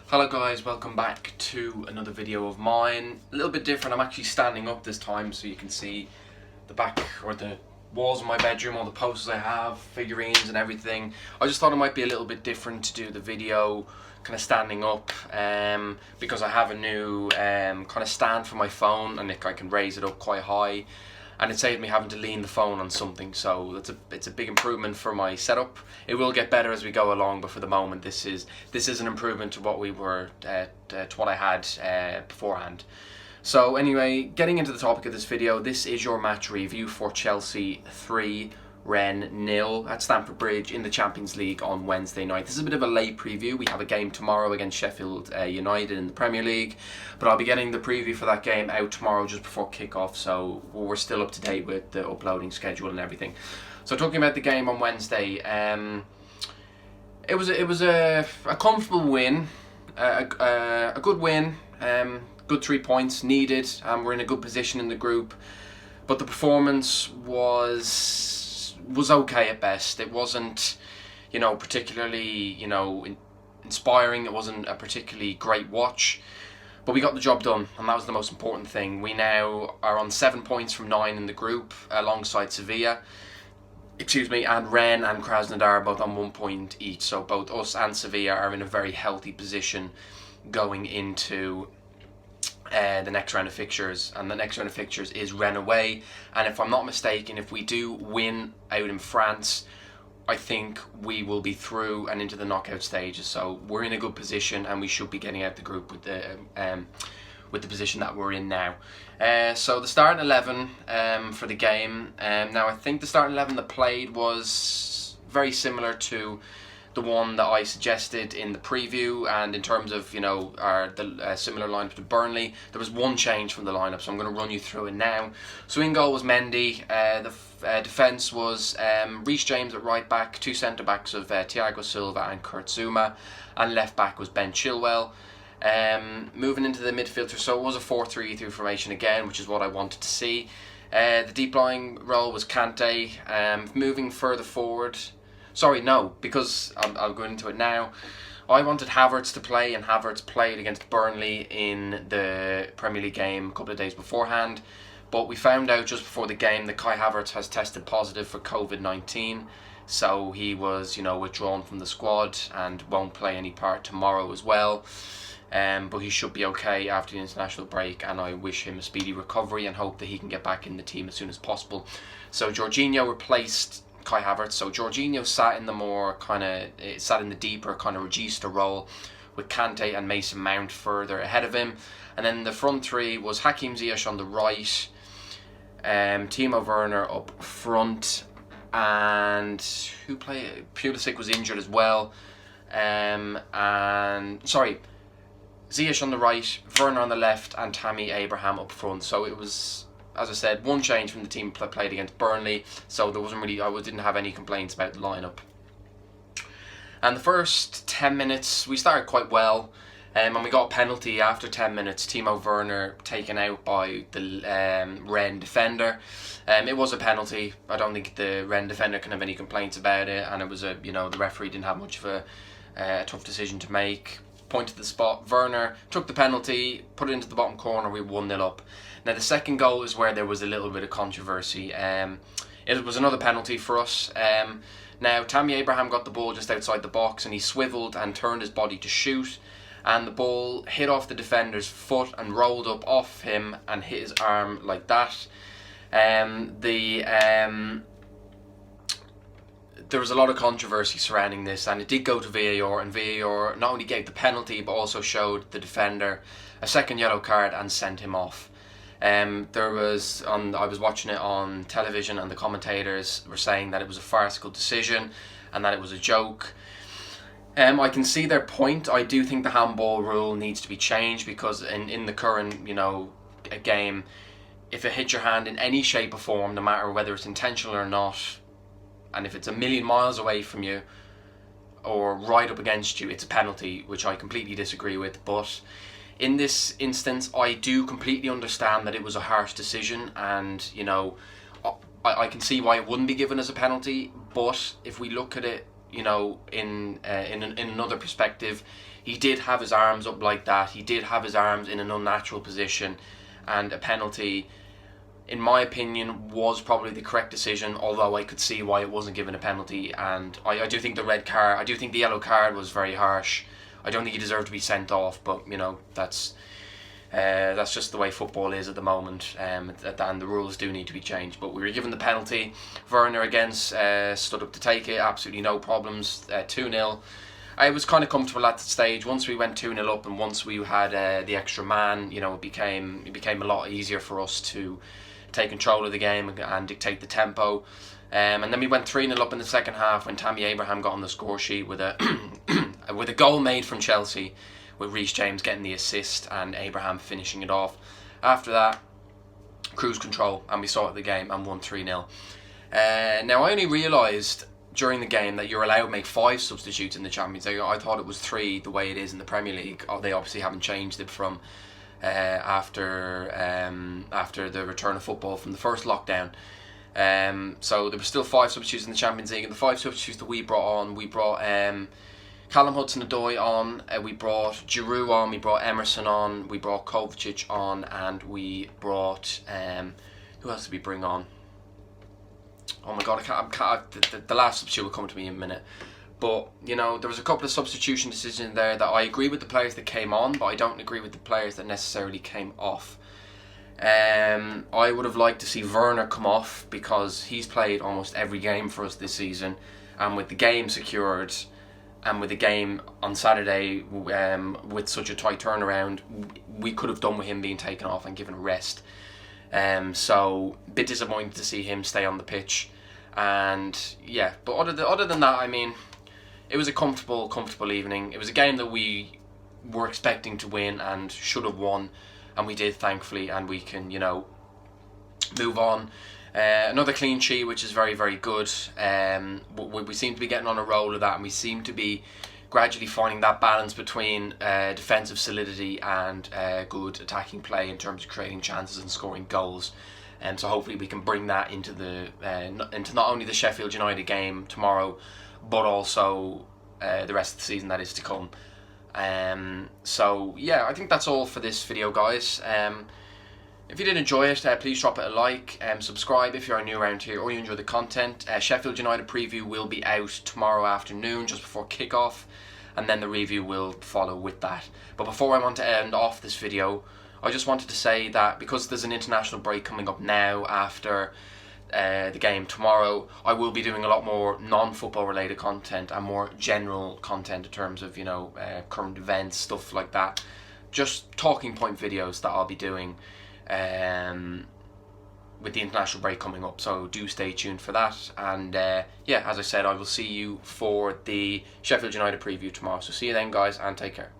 Hello guys, welcome back to another video of mine. A little bit different, I'm actually standing up this time so you can see the back or the walls of my bedroom, all the posters I have, figurines and everything. I just thought it might be a little bit different to do the video kind of standing up because I have a new kind of stand for my phone and I can raise it up quite high. And it saved me having to lean the phone on something, so it's a big improvement for my setup. It will get better as we go along, but for the moment this is an improvement to what we were to what I had beforehand. So anyway, getting into the topic of this video, this is your match review for Chelsea 3, Rennes 0 at Stamford Bridge in the Champions League on Wednesday night. This is a bit of a late preview. We have a game tomorrow against Sheffield United in the Premier League, but I'll be getting the preview for that game out tomorrow just before kick-off, so we're still up to date with the uploading schedule and everything. So talking about the game on Wednesday, it was a comfortable win, a good win, good 3 points needed. We're in a good position in the group, but the performance was okay at best. It wasn't, particularly, inspiring. It wasn't a particularly great watch, but we got the job done, and that was the most important thing. We now are on 7 points from 9 in the group, alongside Sevilla, and Rennes and Krasnodar are both on 1 point each. So both us and Sevilla are in a very healthy position going into the next round of fixtures, and the next round of fixtures is Rennes away, and if I'm not mistaken, if we do win out in France, I think we will be through and into the knockout stages. So we're in a good position, and we should be getting out the group with the position that we're in now. So the starting 11 for the game. Now I think the starting 11 that played was very similar to the one that I suggested in the preview, and in terms of the similar lineup to Burnley, there was one change from the lineup, so I'm going to run you through it now. So in goal was Mendy. The defence was Reece James at right back, two centre backs of Thiago Silva and Kurt Zouma, and left back was Ben Chilwell. Moving into the midfield, so it was a 4-3-3 formation again, which is what I wanted to see. The deep lying role was Kante. Moving further forward. Sorry, no, because I'll go into it now. I wanted Havertz to play, and Havertz played against Burnley in the Premier League game a couple of days beforehand. But we found out just before the game that Kai Havertz has tested positive for COVID-19. So he was, withdrawn from the squad and won't play any part tomorrow as well. But he should be okay after the international break, and I wish him a speedy recovery and hope that he can get back in the team as soon as possible. So Jorginho replaced Kai Havertz. So Jorginho sat in the deeper kind of regista role with Kante and Mason Mount further ahead of him. And then the front three was Hakim Ziyech on the right, Timo Werner up front, and Pulisic was injured as well. Ziyech on the right, Werner on the left, and Tammy Abraham up front. So it was, as I said, one change from the team played against Burnley, so I didn't have any complaints about the lineup. And the first 10 minutes, we started quite well, and we got a penalty after 10 minutes. Timo Werner taken out by the Rennes defender. It was a penalty. I don't think the Rennes defender can have any complaints about it, and it was the referee didn't have much of a tough decision to make. Pointed the spot. Werner took the penalty, put it into the bottom corner. We 1-0 up. Now the second goal is where there was a little bit of controversy. It was another penalty for us. Now Tammy Abraham got the ball just outside the box, and he swiveled and turned his body to shoot, and the ball hit off the defender's foot and rolled up off him and hit his arm like that. There was a lot of controversy surrounding this, and it did go to VAR, and VAR not only gave the penalty but also showed the defender a second yellow card and sent him off. I was watching it on television, and the commentators were saying that it was a farcical decision and that it was a joke. I can see their point. I do think the handball rule needs to be changed, because in the current game, if it hits your hand in any shape or form, no matter whether it's intentional or not, and if it's a million miles away from you or right up against you, it's a penalty, which I completely disagree with. But in this instance, I do completely understand that it was a harsh decision, and I can see why it wouldn't be given as a penalty. But if we look at it, you know, in another perspective, he did have his arms up like that. He did have his arms in an unnatural position, and a penalty, in my opinion, was probably the correct decision, although I could see why it wasn't given a penalty. And I do think the yellow card was very harsh. I don't think he deserved to be sent off, but, you know, that's just the way football is at the moment, and the rules do need to be changed. But we were given the penalty. Werner again stood up to take it, absolutely no problems. 2-0. I was kind of comfortable at that stage. Once we went 2-0 up, and once we had the extra man, you know, it became a lot easier for us to take control of the game and dictate the tempo. And then we went 3-0 up in the second half when Tammy Abraham got on the score sheet with a with a goal made from Chelsea, with Reece James getting the assist and Abraham finishing it off. After that, cruise control, and we sorted the game and won 3-0. Now, I only realised during the game that you're allowed to make 5 substitutes in the Champions League. I thought it was 3 the way it is in the Premier League. They obviously haven't changed it from after the return of football from the first lockdown. So there were still 5 substitutes in the Champions League, and the 5 substitutes that we brought Callum Hudson-Odoi on, we brought Giroud on, we brought Emerson on, we brought Kovacic on, and we brought who else did we bring on? Oh my god, the last substitute will come to me in a minute. But, you know, there was a couple of substitution decisions there that I agree with the players that came on, but I don't agree with the players that necessarily came off. I would have liked to see Werner come off, because he's played almost every game for us this season, and with the game secured, and with the game on Saturday with such a tight turnaround, we could have done with him being taken off and given a rest. So a bit disappointed to see him stay on the pitch. And yeah, but other than that, I mean, it was a comfortable evening. It was a game that we were expecting to win and should have won, and we did, thankfully, and we can, you know, move on. Another clean sheet, which is very, very good. We seem to be getting on a roll of that, and we seem to be gradually finding that balance between defensive solidity and good attacking play in terms of creating chances and scoring goals. And so hopefully we can bring that into not only the Sheffield United game tomorrow, but also the rest of the season that is to come. So yeah, I think that's all for this video, guys. If you did enjoy it, please drop it a like, subscribe if you're new around here or you enjoy the content. Sheffield United preview will be out tomorrow afternoon just before kickoff, and then the review will follow with that. But before I want to end off this video, I just wanted to say that because there's an international break coming up now after the game tomorrow, I will be doing a lot more non-football related content and more general content in terms of, you know, current events, stuff like that. Just talking point videos that I'll be doing with the international break coming up, so do stay tuned for that. And yeah, as I said, I will see you for the Sheffield United preview tomorrow. So see you then, guys, and take care.